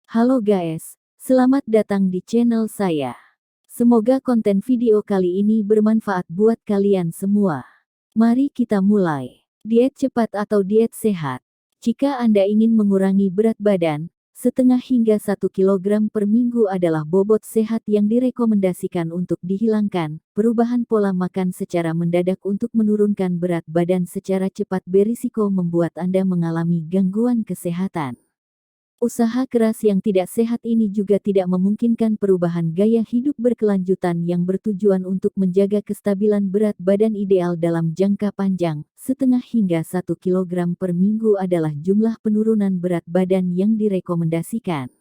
Halo guys, selamat datang di channel saya. Semoga konten video kali ini bermanfaat buat kalian semua. Mari kita mulai. Diet cepat atau diet sehat. Jika Anda ingin mengurangi berat badan, setengah hingga 1 kg per minggu adalah bobot sehat yang direkomendasikan untuk dihilangkan. Perubahan pola makan secara mendadak untuk menurunkan berat badan secara cepat berisiko membuat Anda mengalami gangguan kesehatan. Usaha keras yang tidak sehat ini juga tidak memungkinkan perubahan gaya hidup berkelanjutan yang bertujuan untuk menjaga kestabilan berat badan ideal dalam jangka panjang. Setengah hingga 1 kg per minggu adalah jumlah penurunan berat badan yang direkomendasikan.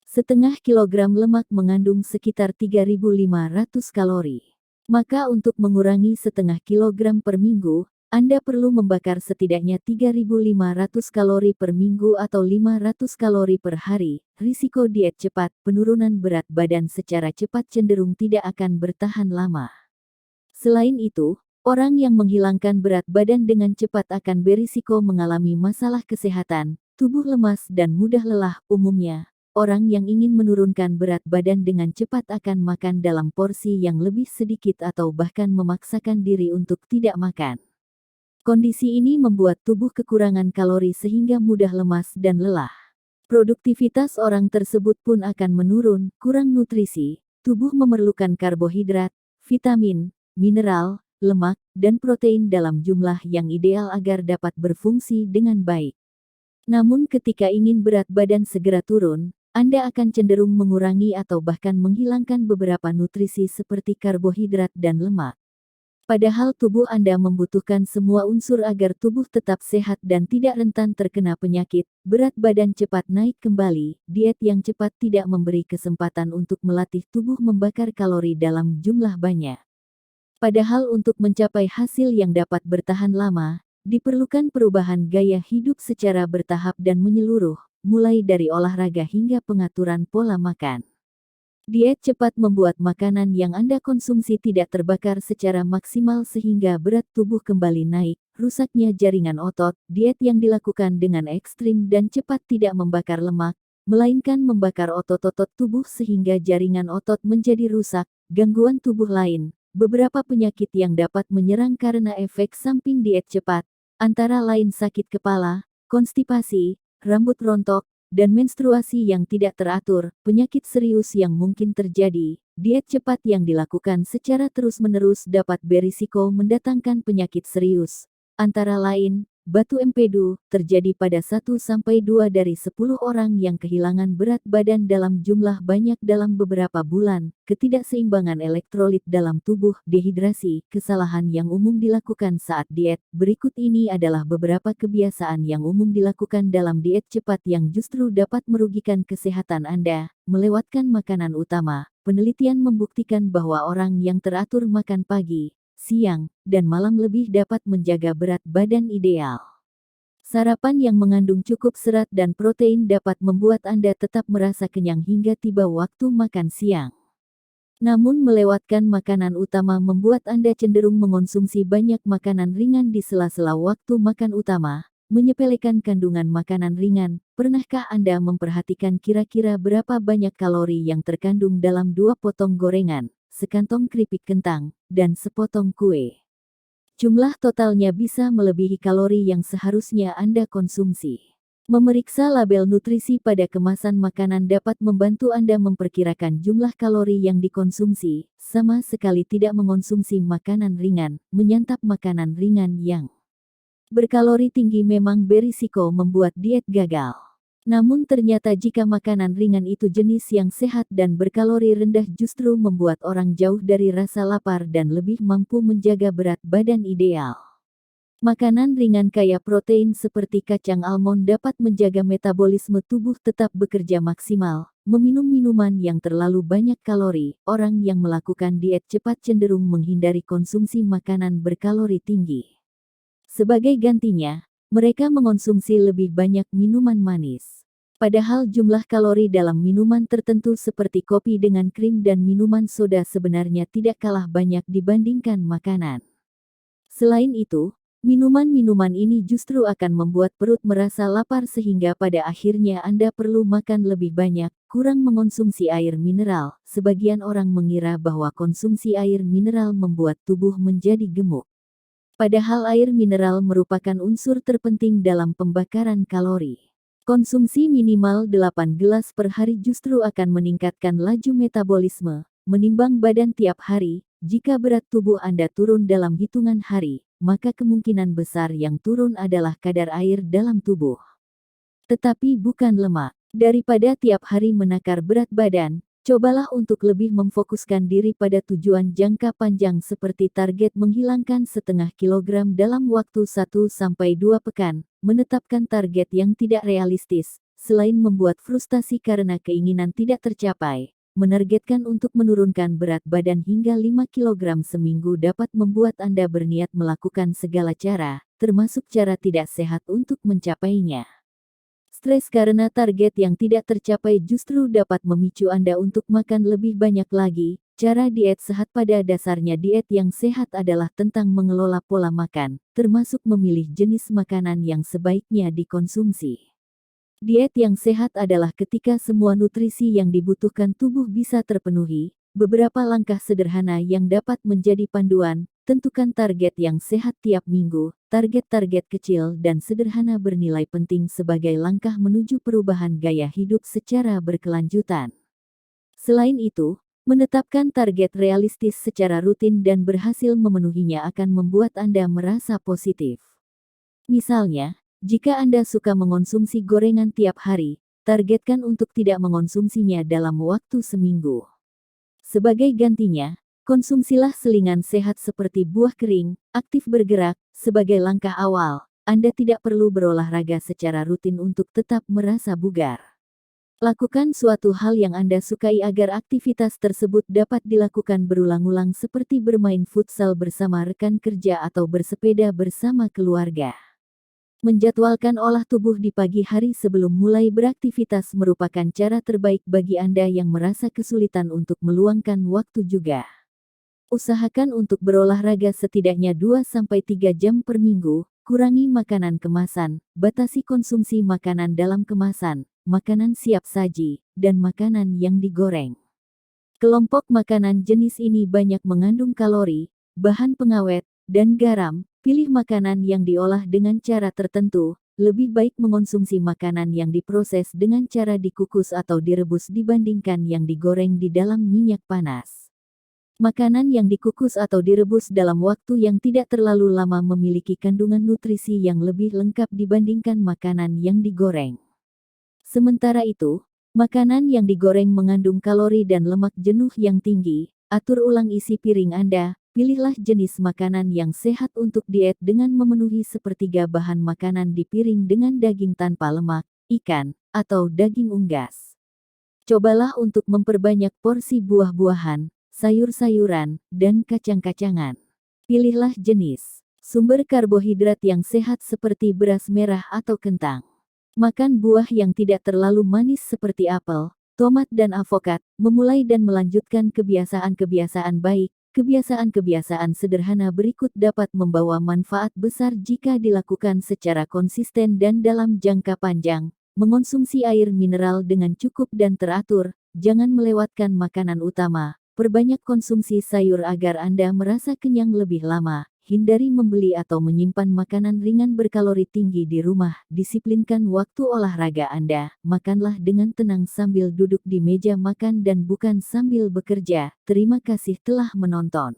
Setengah kilogram lemak mengandung sekitar 3.500 kalori. Maka untuk mengurangi setengah kilogram per minggu, Anda perlu membakar setidaknya 3.500 kalori per minggu atau 500 kalori per hari. Risiko diet cepat, penurunan berat badan secara cepat cenderung tidak akan bertahan lama. Selain itu, orang yang menghilangkan berat badan dengan cepat akan berisiko mengalami masalah kesehatan, tubuh lemas dan mudah lelah. Umumnya, orang yang ingin menurunkan berat badan dengan cepat akan makan dalam porsi yang lebih sedikit atau bahkan memaksakan diri untuk tidak makan. Kondisi ini membuat tubuh kekurangan kalori sehingga mudah lemas dan lelah. Produktivitas orang tersebut pun akan menurun, kurang nutrisi, tubuh memerlukan karbohidrat, vitamin, mineral, lemak, dan protein dalam jumlah yang ideal agar dapat berfungsi dengan baik. Namun ketika ingin berat badan segera turun, Anda akan cenderung mengurangi atau bahkan menghilangkan beberapa nutrisi seperti karbohidrat dan lemak. Padahal tubuh Anda membutuhkan semua unsur agar tubuh tetap sehat dan tidak rentan terkena penyakit. Berat badan cepat naik kembali. Diet yang cepat tidak memberi kesempatan untuk melatih tubuh membakar kalori dalam jumlah banyak. Padahal untuk mencapai hasil yang dapat bertahan lama, diperlukan perubahan gaya hidup secara bertahap dan menyeluruh, mulai dari olahraga hingga pengaturan pola makan. Diet cepat membuat makanan yang Anda konsumsi tidak terbakar secara maksimal sehingga berat tubuh kembali naik, rusaknya jaringan otot. Diet yang dilakukan dengan ekstrim dan cepat tidak membakar lemak, melainkan membakar otot-otot tubuh sehingga jaringan otot menjadi rusak. Gangguan tubuh lain, beberapa penyakit yang dapat menyerang karena efek samping diet cepat, antara lain sakit kepala, konstipasi, rambut rontok, dan menstruasi yang tidak teratur, penyakit serius yang mungkin terjadi. Diet cepat yang dilakukan secara terus-menerus dapat berisiko mendatangkan penyakit serius. Antara lain, batu empedu, terjadi pada 1-2 dari 10 orang yang kehilangan berat badan dalam jumlah banyak dalam beberapa bulan, ketidakseimbangan elektrolit dalam tubuh, dehidrasi, kesalahan yang umum dilakukan saat diet. Berikut ini adalah beberapa kebiasaan yang umum dilakukan dalam diet cepat yang justru dapat merugikan kesehatan Anda. Melewatkan makanan utama. Penelitian membuktikan bahwa orang yang teratur makan pagi, siang, dan malam lebih dapat menjaga berat badan ideal. Sarapan yang mengandung cukup serat dan protein dapat membuat Anda tetap merasa kenyang hingga tiba waktu makan siang. Namun melewatkan makanan utama membuat Anda cenderung mengonsumsi banyak makanan ringan di sela-sela waktu makan utama, menyepelekan kandungan makanan ringan. Pernahkah Anda memperhatikan kira-kira berapa banyak kalori yang terkandung dalam 2 potong gorengan, sekantong keripik kentang, dan sepotong kue? Jumlah totalnya bisa melebihi kalori yang seharusnya Anda konsumsi. Memeriksa label nutrisi pada kemasan makanan dapat membantu Anda memperkirakan jumlah kalori yang dikonsumsi. Sama sekali tidak mengonsumsi makanan ringan, menyantap makanan ringan yang berkalori tinggi memang berisiko membuat diet gagal. Namun ternyata jika makanan ringan itu jenis yang sehat dan berkalori rendah justru membuat orang jauh dari rasa lapar dan lebih mampu menjaga berat badan ideal. Makanan ringan kaya protein seperti kacang almond dapat menjaga metabolisme tubuh tetap bekerja maksimal. Meminum minuman yang terlalu banyak kalori, orang yang melakukan diet cepat cenderung menghindari konsumsi makanan berkalori tinggi. Sebagai gantinya, mereka mengonsumsi lebih banyak minuman manis. Padahal jumlah kalori dalam minuman tertentu seperti kopi dengan krim dan minuman soda sebenarnya tidak kalah banyak dibandingkan makanan. Selain itu, Minuman-minuman ini justru akan membuat perut merasa lapar sehingga pada akhirnya Anda perlu makan lebih banyak, kurang mengonsumsi air mineral. Sebagian orang mengira bahwa konsumsi air mineral membuat tubuh menjadi gemuk. Padahal air mineral merupakan unsur terpenting dalam pembakaran kalori. Konsumsi minimal 8 gelas per hari justru akan meningkatkan laju metabolisme, menimbang badan tiap hari. Jika berat tubuh Anda turun dalam hitungan hari, maka kemungkinan besar yang turun adalah kadar air dalam tubuh. Tetapi bukan lemak. Daripada tiap hari menakar berat badan, cobalah untuk lebih memfokuskan diri pada tujuan jangka panjang seperti target menghilangkan setengah kilogram dalam waktu 1-2 pekan, menetapkan target yang tidak realistis, selain membuat frustasi karena keinginan tidak tercapai. Menargetkan untuk menurunkan berat badan hingga 5 kg seminggu dapat membuat Anda berniat melakukan segala cara, termasuk cara tidak sehat untuk mencapainya. Stres karena target yang tidak tercapai justru dapat memicu Anda untuk makan lebih banyak lagi. Cara diet sehat pada dasarnya diet yang sehat adalah tentang mengelola pola makan, termasuk memilih jenis makanan yang sebaiknya dikonsumsi. Diet yang sehat adalah ketika semua nutrisi yang dibutuhkan tubuh bisa terpenuhi. Beberapa langkah sederhana yang dapat menjadi panduan, tentukan target yang sehat tiap minggu, target-target kecil dan sederhana bernilai penting sebagai langkah menuju perubahan gaya hidup secara berkelanjutan. Selain itu, menetapkan target realistis secara rutin dan berhasil memenuhinya akan membuat Anda merasa positif. Misalnya, jika Anda suka mengonsumsi gorengan tiap hari, targetkan untuk tidak mengonsumsinya dalam waktu seminggu. Sebagai gantinya, konsumsilah selingan sehat seperti buah kering, aktif bergerak. Sebagai langkah awal, Anda tidak perlu berolahraga secara rutin untuk tetap merasa bugar. Lakukan suatu hal yang Anda sukai agar aktivitas tersebut dapat dilakukan berulang-ulang seperti bermain futsal bersama rekan kerja atau bersepeda bersama keluarga. Menjadwalkan olah tubuh di pagi hari sebelum mulai beraktivitas merupakan cara terbaik bagi Anda yang merasa kesulitan untuk meluangkan waktu juga. Usahakan untuk berolahraga setidaknya 2-3 jam per minggu, kurangi makanan kemasan, batasi konsumsi makanan dalam kemasan, makanan siap saji, dan makanan yang digoreng. Kelompok makanan jenis ini banyak mengandung kalori, bahan pengawet, dan garam. Pilih makanan yang diolah dengan cara tertentu, lebih baik mengonsumsi makanan yang diproses dengan cara dikukus atau direbus dibandingkan yang digoreng di dalam minyak panas. Makanan yang dikukus atau direbus dalam waktu yang tidak terlalu lama memiliki kandungan nutrisi yang lebih lengkap dibandingkan makanan yang digoreng. Sementara itu, makanan yang digoreng mengandung kalori dan lemak jenuh yang tinggi. Atur ulang isi piring Anda. Pilihlah jenis makanan yang sehat untuk diet dengan memenuhi sepertiga bahan makanan di piring dengan daging tanpa lemak, ikan, atau daging unggas. Cobalah untuk memperbanyak porsi buah-buahan, sayur-sayuran, dan kacang-kacangan. Pilihlah jenis sumber karbohidrat yang sehat seperti beras merah atau kentang. Makan buah yang tidak terlalu manis seperti apel, tomat dan avokat, memulai dan melanjutkan kebiasaan-kebiasaan baik. Kebiasaan-kebiasaan sederhana berikut dapat membawa manfaat besar jika dilakukan secara konsisten dan dalam jangka panjang. Mengonsumsi air mineral dengan cukup dan teratur, jangan melewatkan makanan utama. Perbanyak konsumsi sayur agar Anda merasa kenyang lebih lama. Hindari membeli atau menyimpan makanan ringan berkalori tinggi di rumah. Disiplinkan waktu olahraga Anda. Makanlah dengan tenang sambil duduk di meja makan dan bukan sambil bekerja. Terima kasih telah menonton.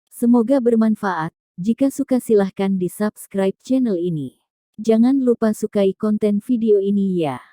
Semoga bermanfaat. Jika suka silahkan di subscribe channel ini. Jangan lupa sukai konten video ini ya.